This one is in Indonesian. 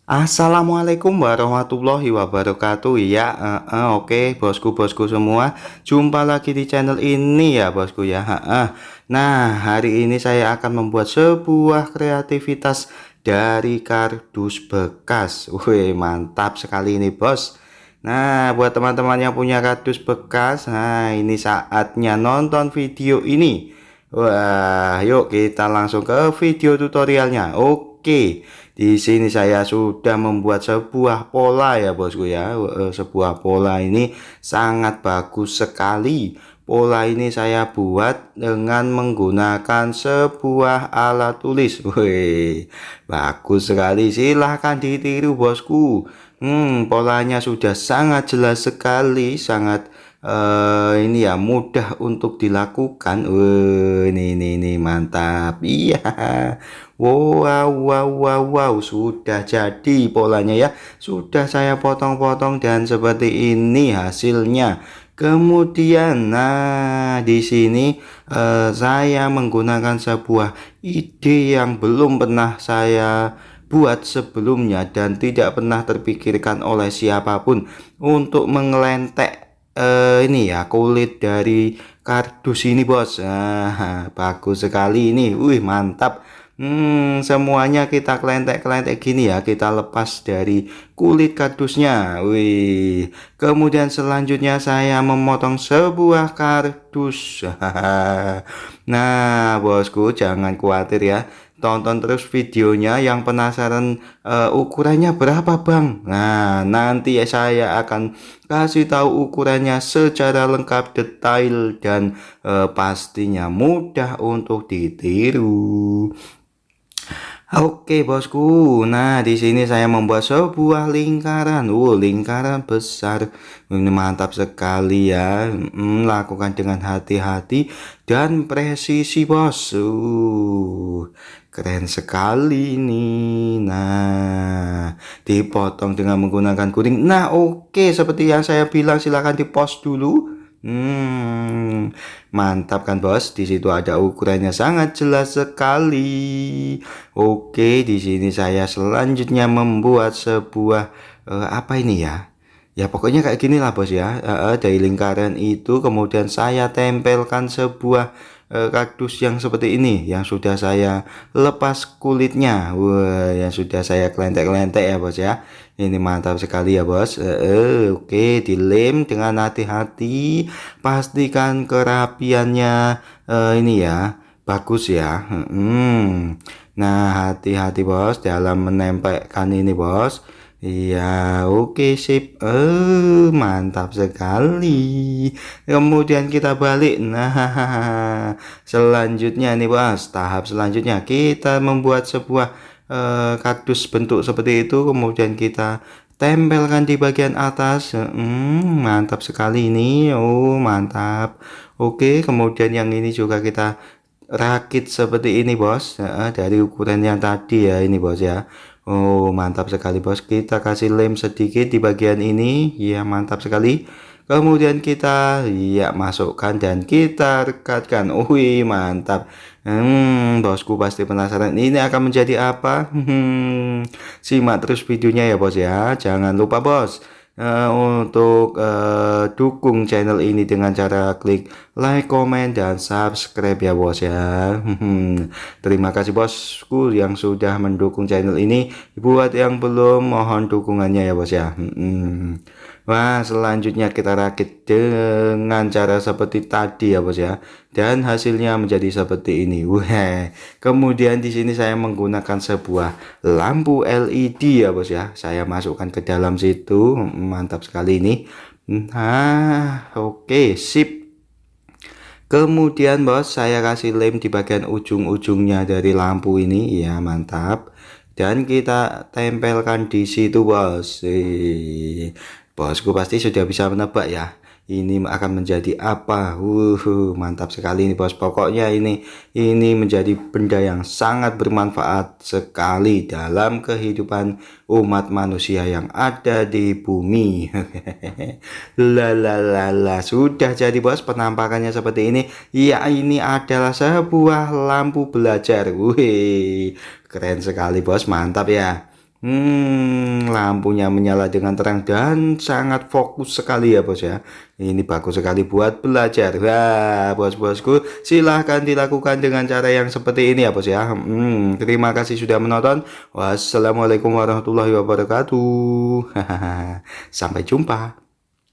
Assalamualaikum warahmatullahi wabarakatuh ya. Oke bosku-bosku semua, jumpa lagi di channel ini ya bosku ya. Nah, hari ini saya akan membuat sebuah kreativitas dari kardus bekas. Wih, mantap sekali ini bos. Nah, buat teman-teman yang punya kardus bekas, nah ini saatnya nonton video ini. Wah, yuk kita langsung ke video tutorialnya. Oke, di sini saya sudah membuat sebuah pola ya bosku ya. Sebuah pola ini sangat bagus sekali. Pola ini saya buat dengan menggunakan sebuah alat tulis. Wih, bagus sekali. Silahkan ditiru bosku. Polanya sudah sangat jelas sekali, sangat ini ya mudah untuk dilakukan. Ini mantap. Iya. Wow, sudah jadi polanya ya. Sudah saya potong-potong dan seperti ini hasilnya. Kemudian, nah di sini saya menggunakan sebuah ide yang belum pernah saya buat sebelumnya dan tidak pernah terpikirkan oleh siapapun untuk mengelentek ini ya kulit dari kardus ini bos. Bagus sekali ini. Wih, mantap. Semuanya kita kelentek-kelentek gini ya, kita lepas dari kulit kardusnya. Wih, kemudian selanjutnya saya memotong sebuah kardus. Nah bosku, jangan khawatir ya, tonton terus videonya. Yang penasaran ukurannya berapa bang? Nah, nanti saya akan kasih tahu ukurannya secara lengkap, detail, dan pastinya mudah untuk ditiru. Oke bosku, nah di sini saya membuat sebuah lingkaran, lingkaran besar. Ini mantap sekali ya. Lakukan dengan hati-hati dan presisi bos. Keren sekali ini. Nah, dipotong dengan menggunakan gunting. Nah, oke, seperti yang saya bilang, silahkan di pause dulu. Mantap kan bos? Di situ ada ukurannya sangat jelas sekali. Oke, di sini saya selanjutnya membuat sebuah apa ini ya? Ya pokoknya kayak gini lah bos ya. Dari lingkaran itu kemudian saya tempelkan sebuah kardus yang seperti ini, yang sudah saya lepas kulitnya. Wah, yang sudah saya kelentek-kelentek ya bos ya. Ini mantap sekali ya bos. Oke, dilem dengan hati-hati, pastikan kerapiannya ini ya bagus ya. Nah, hati-hati bos dalam menempelkan ini bos. Iya, oke sip. Mantap sekali. Kemudian kita balik. Nah, selanjutnya nih bos, tahap selanjutnya kita membuat sebuah kardus bentuk seperti itu, kemudian kita tempelkan di bagian atas. Mantap sekali ini. Oh, mantap. Oke, kemudian yang ini juga kita rakit seperti ini bos. Dari ukuran yang tadi ya ini bos ya. Oh, mantap sekali bos. Kita kasih lem sedikit di bagian ini. Ya, mantap sekali. Kemudian kita ya masukkan dan kita rekatkan. Wih, mantap. Bosku pasti penasaran ini akan menjadi apa. Simak terus videonya ya bos ya. Jangan lupa bos untuk dukung channel ini dengan cara klik like, comment, dan subscribe ya bos ya. Terima kasih bosku yang sudah mendukung channel ini. Buat yang belum, mohon dukungannya ya bos ya. Wah, selanjutnya kita rakit dengan cara seperti tadi ya bos ya, dan hasilnya menjadi seperti ini. Wah, kemudian di sini saya menggunakan sebuah lampu LED ya bos ya, saya masukkan ke dalam situ. Mantap sekali ini. Nah, oke sip. Kemudian bos, saya kasih lem di bagian ujung-ujungnya dari lampu ini. Ya, mantap. Dan kita tempelkan di situ bos. Bosku pasti sudah bisa menebak ya, ini akan menjadi apa. Mantap sekali ini bos. Pokoknya ini menjadi benda yang sangat bermanfaat sekali dalam kehidupan umat manusia yang ada di bumi. Sudah jadi bos, penampakannya seperti ini. Ya, ini adalah sebuah lampu belajar. Wih, keren sekali bos, mantap ya. Lampunya menyala dengan terang dan sangat fokus sekali ya bos ya. Ini bagus sekali buat belajar. Wah, bos-bosku, silahkan dilakukan dengan cara yang seperti ini ya bos ya. Terima kasih sudah menonton. Wassalamualaikum warahmatullahi wabarakatuh. Sampai jumpa.